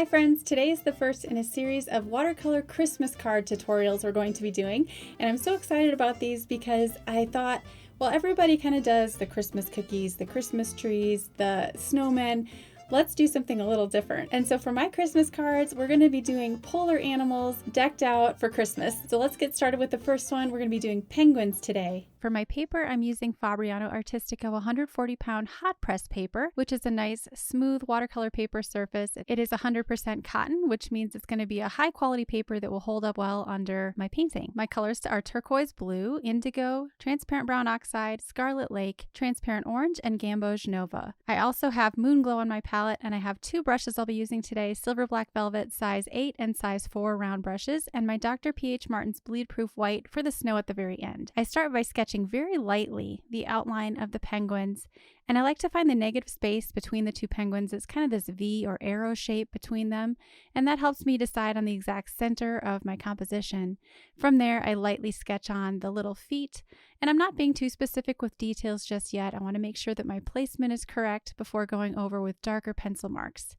Hi friends, today is the first in a series of watercolor Christmas card tutorials we're going to be doing, and I'm so excited about these because I thought, well, everybody kind of does the Christmas cookies, the Christmas trees, the snowmen. Let's do something a little different. And so for my Christmas cards, we're going to be doing polar animals decked out for Christmas. So let's get started with the first one. We're going to be doing penguins today. For my paper, I'm using Fabriano Artistica 140-pound hot press paper, which is a nice smooth watercolor paper surface. It is 100% cotton, which means it's going to be a high quality paper that will hold up well under my painting. My colors are turquoise blue, indigo, transparent brown oxide, scarlet lake, transparent orange, and gamboge nova. I also have moon glow on my palette, and I have two brushes I'll be using today, silver black velvet size 8 and size 4 round brushes, and my Dr. P.H. Martin's bleed proof white for the snow at the very end. I start by sketching very lightly the outline of the penguins, and I like to find the negative space between the two penguins. It's kind of this V or arrow shape between them, and that helps me decide on the exact center of my composition. From there, I lightly sketch on the little feet, and I'm not being too specific with details just yet. I want to make sure that my placement is correct before going over with darker pencil marks.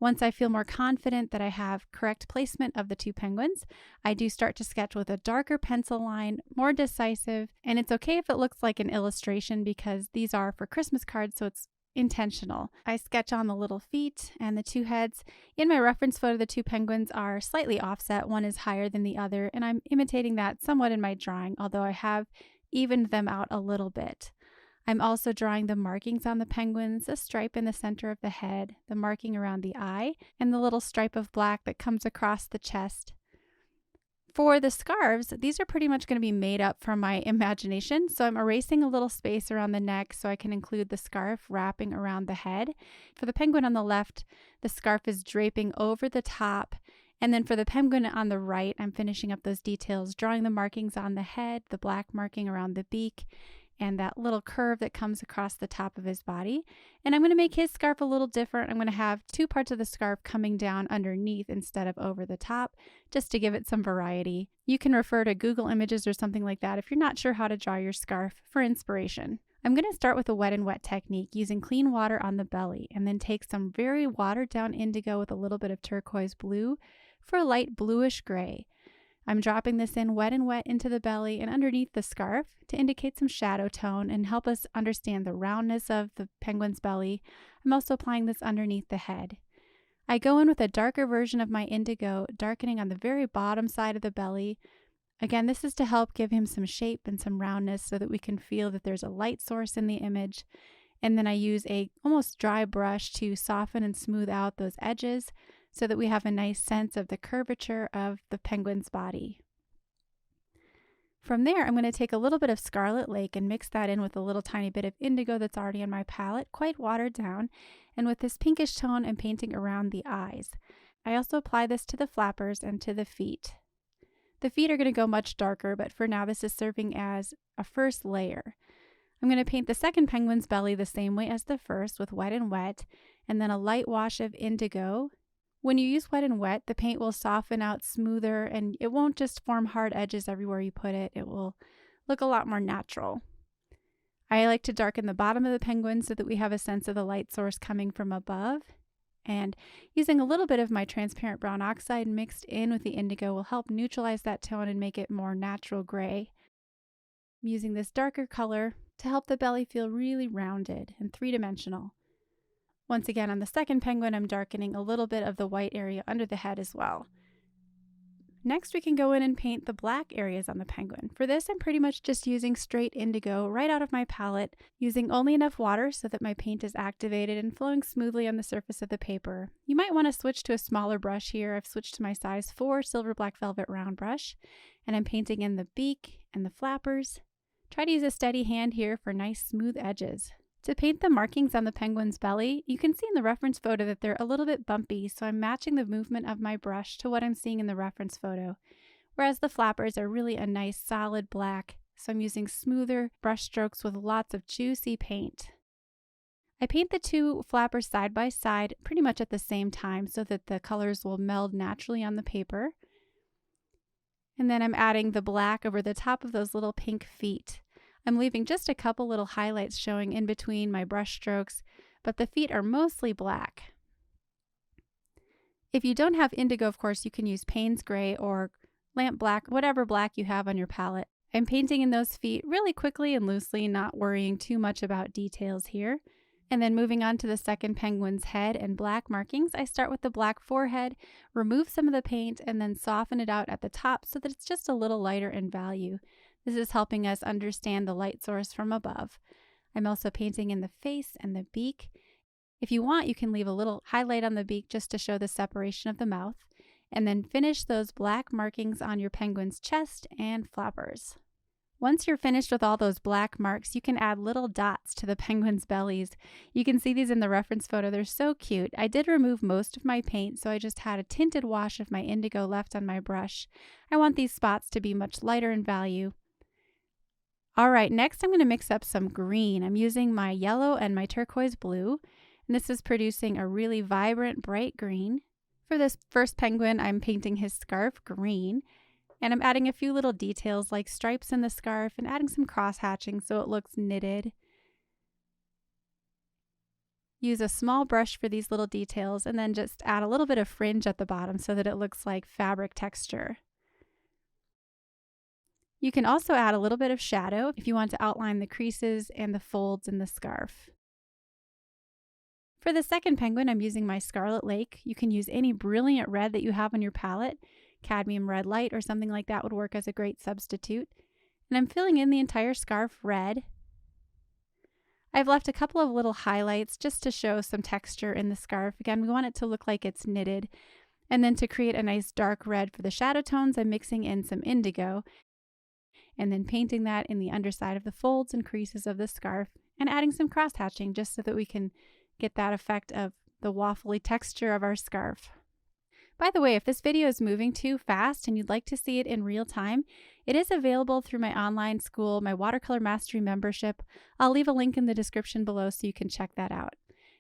Once I feel more confident that I have correct placement of the two penguins, I do start to sketch with a darker pencil line, more decisive, and it's okay if it looks like an illustration because these are for Christmas cards, so it's intentional. I sketch on the little feet and the two heads. In my reference photo, the two penguins are slightly offset. One is higher than the other, and I'm imitating that somewhat in my drawing, although I have evened them out a little bit. I'm also drawing the markings on the penguins, a stripe in the center of the head, the marking around the eye, and the little stripe of black that comes across the chest. For the scarves, these are pretty much going to be made up from my imagination, so I'm erasing a little space around the neck so I can include the scarf wrapping around the head. For the penguin on the left, the scarf is draping over the top, and then for the penguin on the right, I'm finishing up those details, drawing the markings on the head, the black marking around the beak, and that little curve that comes across the top of his body. And I'm going to make his scarf a little different. I'm going to have two parts of the scarf coming down underneath instead of over the top, just to give it some variety. You can refer to Google Images or something like that if you're not sure how to draw your scarf for inspiration. I'm going to start with a wet and wet technique using clean water on the belly, and then take some very watered down indigo with a little bit of turquoise blue for a light bluish gray. I'm dropping this in wet and wet into the belly and underneath the scarf to indicate some shadow tone and help us understand the roundness of the penguin's belly. I'm also applying this underneath the head. I go in with a darker version of my indigo, darkening on the very bottom side of the belly. Again, this is to help give him some shape and some roundness so that we can feel that there's a light source in the image. And then I use a almost dry brush to soften and smooth out those edges, so that we have a nice sense of the curvature of the penguin's body. From there, I'm going to take a little bit of Scarlet Lake and mix that in with a little tiny bit of indigo that's already on my palette, quite watered down, and with this pinkish tone, I'm painting around the eyes. I also apply this to the flappers and to the feet. The feet are going to go much darker, but for now this is serving as a first layer. I'm going to paint the second penguin's belly the same way as the first with wet and wet, and then a light wash of indigo. When you use wet and wet, the paint will soften out smoother and it won't just form hard edges everywhere you put it. It will look a lot more natural. I like to darken the bottom of the penguin so that we have a sense of the light source coming from above. And using a little bit of my transparent brown oxide mixed in with the indigo will help neutralize that tone and make it more natural gray. I'm using this darker color to help the belly feel really rounded and three-dimensional. Once again, on the second penguin, I'm darkening a little bit of the white area under the head as well. Next, we can go in and paint the black areas on the penguin. For this, I'm pretty much just using straight indigo right out of my palette, using only enough water so that my paint is activated and flowing smoothly on the surface of the paper. You might want to switch to a smaller brush here. I've switched to my size 4 silver black velvet round brush, and I'm painting in the beak and the flappers. Try to use a steady hand here for nice smooth edges. To paint the markings on the penguin's belly, you can see in the reference photo that they're a little bit bumpy, so I'm matching the movement of my brush to what I'm seeing in the reference photo, whereas the flappers are really a nice solid black, so I'm using smoother brush strokes with lots of juicy paint. I paint the two flappers side by side pretty much at the same time so that the colors will meld naturally on the paper. And then I'm adding the black over the top of those little pink feet. I'm leaving just a couple little highlights showing in between my brush strokes, but the feet are mostly black. If you don't have indigo, of course, you can use Payne's Gray or Lamp Black, whatever black you have on your palette. I'm painting in those feet really quickly and loosely, not worrying too much about details here. And then moving on to the second penguin's head and black markings, I start with the black forehead, remove some of the paint, and then soften it out at the top so that it's just a little lighter in value. This is helping us understand the light source from above. I'm also painting in the face and the beak. If you want, you can leave a little highlight on the beak just to show the separation of the mouth, and then finish those black markings on your penguin's chest and flappers. Once you're finished with all those black marks, you can add little dots to the penguin's bellies. You can see these in the reference photo. They're so cute. I did remove most of my paint, so I just had a tinted wash of my indigo left on my brush. I want these spots to be much lighter in value. All right, next I'm going to mix up some green. I'm using my yellow and my turquoise blue, and this is producing a really vibrant, bright green. For this first penguin, I'm painting his scarf green. And I'm adding a few little details like stripes in the scarf and adding some cross hatching so it looks knitted. Use a small brush for these little details and then just add a little bit of fringe at the bottom so that it looks like fabric texture. You can also add a little bit of shadow if you want to outline the creases and the folds in the scarf. For the second penguin, I'm using my Scarlet Lake. You can use any brilliant red that you have on your palette. Cadmium red light or something like that would work as a great substitute. And I'm filling in the entire scarf red. I've left a couple of little highlights just to show some texture in the scarf. Again, we want it to look like it's knitted. And then to create a nice dark red for the shadow tones, I'm mixing in some indigo and then painting that in the underside of the folds and creases of the scarf and adding some cross hatching just so that we can get that effect of the waffly texture of our scarf. By the way, if this video is moving too fast and you'd like to see it in real time, it is available through my online school, my Watercolor Mastery membership. I'll leave a link in the description below so you can check that out.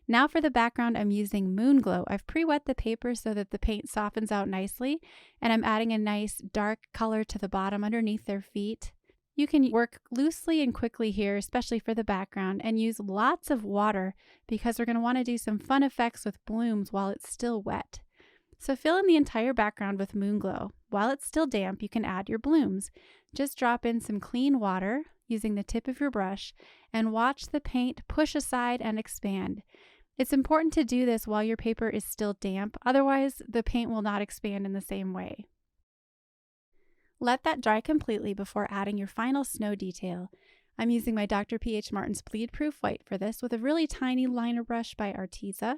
Now for the background, I'm using Moon Glow. I've pre-wet the paper so that the paint softens out nicely, and I'm adding a nice dark color to the bottom underneath their feet. You can work loosely and quickly here, especially for the background, and use lots of water because we're going to want to do some fun effects with blooms while it's still wet. So fill in the entire background with Moon Glow. While it's still damp, you can add your blooms. Just drop in some clean water using the tip of your brush and watch the paint push aside and expand. It's important to do this while your paper is still damp, otherwise the paint will not expand in the same way. Let that dry completely before adding your final snow detail. I'm using my Dr. P.H. Martin's Bleed Proof White for this with a really tiny liner brush by Arteza.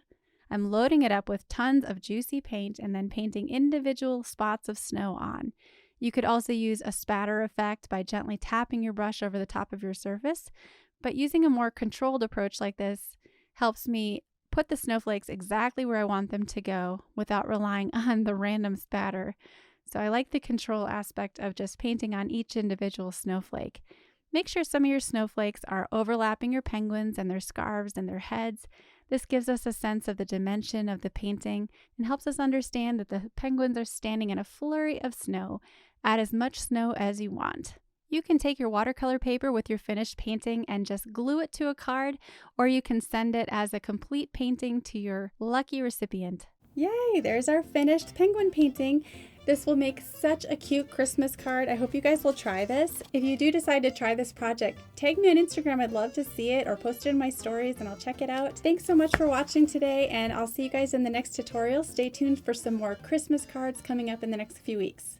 I'm loading it up with tons of juicy paint and then painting individual spots of snow on. You could also use a spatter effect by gently tapping your brush over the top of your surface, but using a more controlled approach like this helps me put the snowflakes exactly where I want them to go without relying on the random spatter. So I like the control aspect of just painting on each individual snowflake. Make sure some of your snowflakes are overlapping your penguins and their scarves and their heads. This gives us a sense of the dimension of the painting and helps us understand that the penguins are standing in a flurry of snow. Add as much snow as you want. You can take your watercolor paper with your finished painting and just glue it to a card, or you can send it as a complete painting to your lucky recipient. Yay, there's our finished penguin painting. This will make such a cute Christmas card. I hope you guys will try this. If you do decide to try this project, tag me on Instagram. I'd love to see it, or post it in my stories and I'll check it out. Thanks so much for watching today, and I'll see you guys in the next tutorial. Stay tuned for some more Christmas cards coming up in the next few weeks.